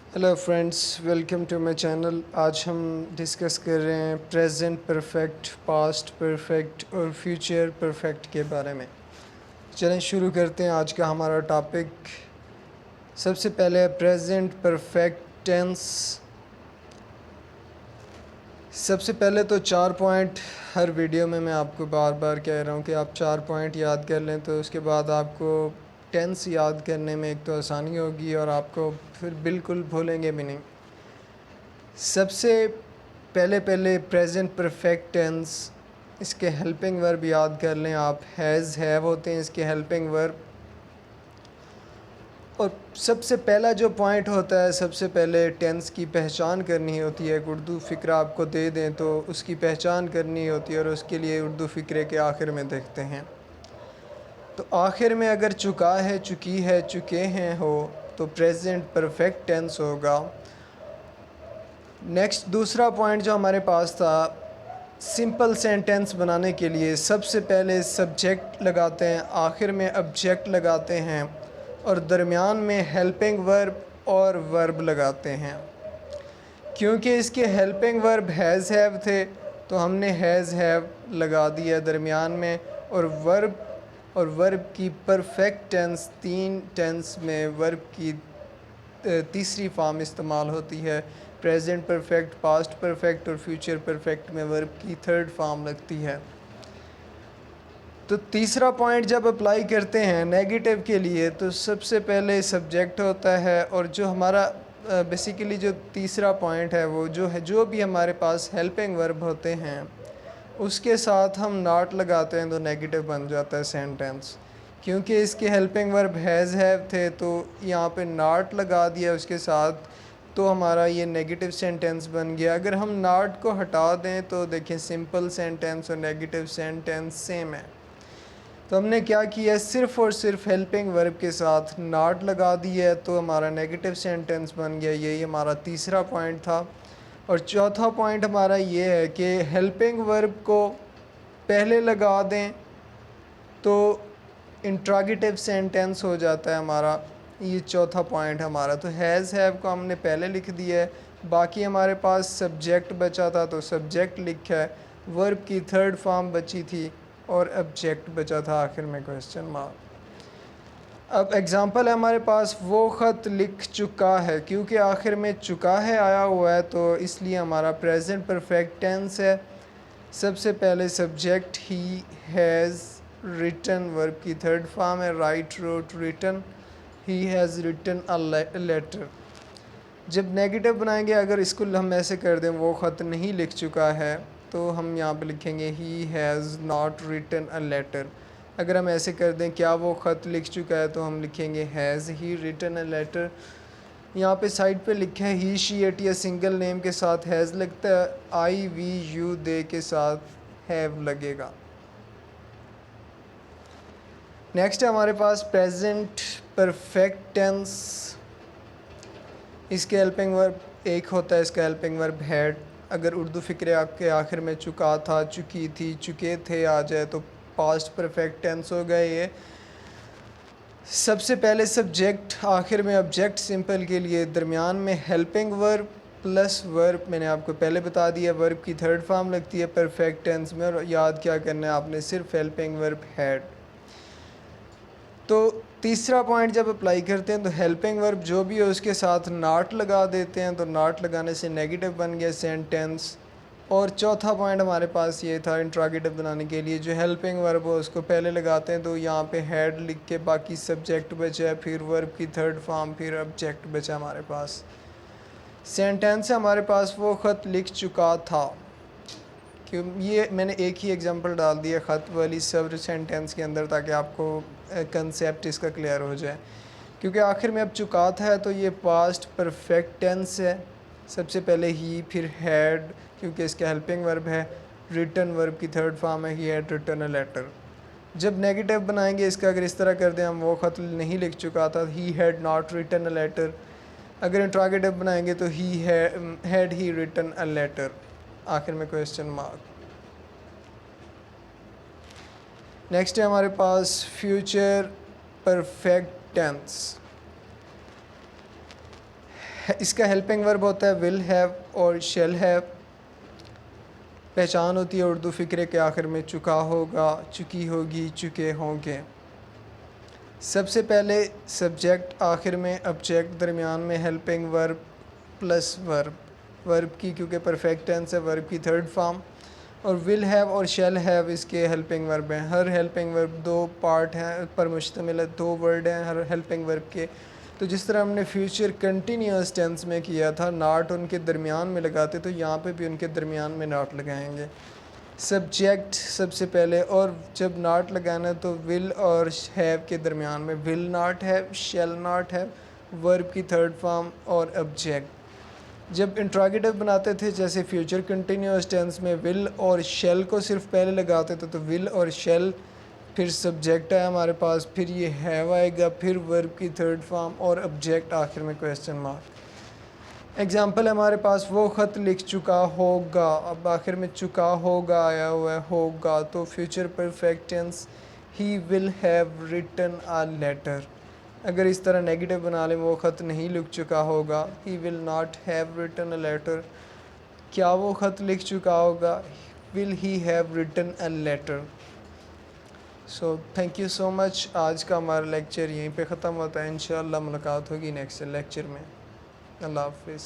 Hello friends, welcome to my channel. आज हम discuss कर रहे हैं प्रेजेंट परफेक्ट, पास्ट परफेक्ट और फ्यूचर परफेक्ट के बारे में। चलें शुरू करते हैं आज का हमारा टॉपिक। सबसे पहले प्रेजेंट परफेक्ट टेंस। सबसे पहले तो 4 पॉइंट हर वीडियो में मैं आपको बार बार कह रहा हूँ कि आप 4 पॉइंट याद कर लें, तो उसके बाद आपको टेंस याद करने में एक तो आसानी होगी और आपको फिर बिल्कुल भूलेंगे भी नहीं। सबसे पहले प्रेजेंट परफेक्ट टेंस, इसके हेल्पिंग वर्ब याद कर लें आप। हैज़, हैव होते हैं इसके हेल्पिंग वर्ब। और सबसे पहला जो पॉइंट होता है, सबसे पहले टेंस की पहचान करनी होती है। एक उर्दू फ़िक्रा आपको दे दें तो उसकी पहचान करनी होती है, और उसके लिए उर्दू फ़िक्रे के आखिर में देखते हैं। तो आखिर में अगर चुका है, चुकी है, चुके हैं हो, तो प्रेजेंट परफेक्ट टेंस होगा। नेक्स्ट दूसरा पॉइंट जो हमारे पास था, सिंपल सेंटेंस बनाने के लिए सबसे पहले सब्जेक्ट लगाते हैं, आखिर में ऑब्जेक्ट लगाते हैं, और दरमियान में हेल्पिंग वर्ब और वर्ब लगाते हैं। क्योंकि इसके हेल्पिंग वर्ब हैज़ हैव थे, तो हमने हैज़ हैव लगा दिया दरमियान में। और वर्ब की परफेक्ट टेंस, 3 टेंस में वर्ब की तीसरी फॉर्म इस्तेमाल होती है। प्रेजेंट परफेक्ट, पास्ट परफेक्ट और फ्यूचर परफेक्ट में वर्ब की थर्ड फॉर्म लगती है। तो तीसरा पॉइंट जब अप्लाई करते हैं नेगेटिव के लिए, तो सबसे पहले सब्जेक्ट होता है, और जो हमारा बेसिकली जो तीसरा पॉइंट है वो जो भी हमारे पास हेल्पिंग वर्ब होते हैं उसके साथ हम नॉट लगाते हैं तो नेगेटिव बन जाता है सेंटेंस। क्योंकि इसके हेल्पिंग वर्ब हैज़ हैव थे, तो यहाँ पे नॉट लगा दिया उसके साथ, तो हमारा ये नेगेटिव सेंटेंस बन गया। अगर हम नॉट को हटा दें तो देखें सिंपल सेंटेंस और नेगेटिव सेंटेंस सेम है। तो हमने क्या किया, सिर्फ़ और सिर्फ हेल्पिंग वर्ब के साथ नॉट लगा दिया है, तो हमारा नेगेटिव सेंटेंस बन गया। यही हमारा तीसरा पॉइंट था। और चौथा पॉइंट हमारा ये है कि हेल्पिंग वर्ब को पहले लगा दें तो इंट्रोगेटिव सेंटेंस हो जाता है हमारा। ये चौथा पॉइंट हमारा। तो हैज़ हैव को हमने पहले लिख दिया है, बाकी हमारे पास सब्जेक्ट बचा था तो सब्जेक्ट लिखा है, वर्ब की थर्ड फॉर्म बची थी, और ऑब्जेक्ट बचा था आखिर में क्वेश्चन मार्क। अब एग्ज़ाम्पल है हमारे पास, वो ख़त लिख चुका है। क्योंकि आखिर में चुका है आया हुआ है, तो इसलिए हमारा प्रेजेंट परफेक्ट टेंस है। सबसे पहले subject he has written, verb की थर्ड फॉर्म है, write, wrote, written. He has written a letter. जब नेगेटिव बनाएंगे, अगर इसको हम ऐसे कर दें, वो ख़त नहीं लिख चुका है, तो हम यहाँ पे लिखेंगे he has not written a letter. अगर हम ऐसे कर दें, क्या वो ख़त लिख चुका है, तो हम लिखेंगे has he written a letter. यहाँ पे साइड पे लिखा है ही, शी, इट, या सिंगल नेम के साथ हैज़ लगता है, आई, वी, यू, दे के साथ हैव लगेगा। नेक्स्ट है हमारे पास प्रेजेंट परफेक्ट टेंस। इसके हेल्पिंग वर्ब एक होता है, इसका हेल्पिंग वर्ब हैड। अगर उर्दू फ़िक्रे आपके आखिर में चुका था, चुकी थी, चुके थे आ जाए, तो पास्ट परफेक्ट टेंस हो गए ये। सबसे पहले सब्जेक्ट, आखिर में ऑब्जेक्ट, सिंपल के लिए दरमियान में हेल्पिंग वर्ब प्लस वर्ब। मैंने आपको पहले बता दिया, वर्ब की थर्ड फॉर्म लगती है परफेक्ट टेंस में। और याद क्या करना है आपने, सिर्फ हेल्पिंग वर्ब हैड। तो तीसरा पॉइंट जब अप्लाई करते हैं तो हेल्पिंग वर्ब जो भी हो उसके साथ नॉट लगा देते हैं, तो नॉट लगाने से नेगेटिव बन गया सेंटेंस। और चौथा पॉइंट हमारे पास ये था, इंट्रोगेटिव बनाने के लिए जो हेल्पिंग वर्ब हो उसको पहले लगाते हैं, तो यहाँ पे हैड लिख के बाकी सब्जेक्ट बचा, फिर वर्ब की थर्ड फॉर्म, फिर ऑब्जेक्ट बचा हमारे पास। सेंटेंस हमारे पास, वो ख़त लिख चुका था। क्यों, ये मैंने एक ही एग्जांपल डाल दिया ख़त वाली सब सेंटेंस के अंदर, ताकि आपको कंसेप्ट इसका क्लियर हो जाए। क्योंकि आखिर में अब चुका था है, तो ये पास्ट परफेक्ट टेंस है। सबसे पहले ही, फिर हैड, क्योंकि इसका हेल्पिंग वर्ब है, रिटन, वर्ब की थर्ड फॉर्म है, he had written a letter. जब नेगेटिव बनाएंगे इसका, अगर इस तरह कर दें हम, वो ख़त नहीं लिख चुका था, he had not written a letter. अगर इंट्रोगेटिव बनाएंगे तो he had he written a letter, आखिर में क्वेश्चन मार्क। नेक्स्ट है हमारे पास फ्यूचर परफेक्ट टेंस। इसका हेल्पिंग वर्ब होता है विल हैव और शेल हैव। पहचान होती है उर्दू फ़िक्रे के आखिर में चुका होगा, चुकी होगी, चुके होंगे। सबसे पहले सब्जेक्ट, आखिर में ऑब्जेक्ट, दरमियान में helping verb plus verb. Verb की क्योंकि परफेक्ट टेंस है, वर्ब की थर्ड फॉर्म। और विल हैव और शेल हैव इसके हेल्पिंग वर्ब हैं। हर हेल्पिंग वर्ब दो पार्ट हैं पर मुश्तमिल है, दो वर्ड हैं हर हेल्पिंग वर्ब के। तो जिस तरह हमने फ्यूचर कंटिन्यूस टेंस में किया था, नॉट उनके दरमियान में लगाते, तो यहाँ पे भी उनके दरमियान में नॉट लगाएंगे। सब्जेक्ट सबसे पहले, और जब नॉट लगाना है तो विल और हैव के दरमियान में will not have, shall not have, verb की थर्ड फॉर्म और ऑब्जेक्ट। जब इंट्रोगेटिव बनाते थे जैसे फ्यूचर कंटिन्यूस टेंस में विल और शेल को सिर्फ पहले लगाते थे, तो विल और शेल, फिर सब्जेक्ट है हमारे पास, फिर ये हैव आएगा, फिर वर्ब की थर्ड फॉर्म और ऑब्जेक्ट, आखिर में क्वेश्चन मार्क। एग्जाम्पल हमारे पास वो ख़त लिख चुका होगा, अब आखिर में चुका होगा आया हुआ है, होगा, तो future perfect tense he will have written a letter. अगर इस तरह नेगेटिव बना लें, वो ख़त नहीं लिख चुका होगा, he will not have written a letter. क्या वो ख़त लिख चुका होगा, will he have written a letter. So thank you so much. आज का हमारा लेक्चर यहीं पे ख़त्म होता है। इंशाअल्लाह मुलाकात होगी नेक्स्ट लेक्चर में। अल्लाह हाफिज़।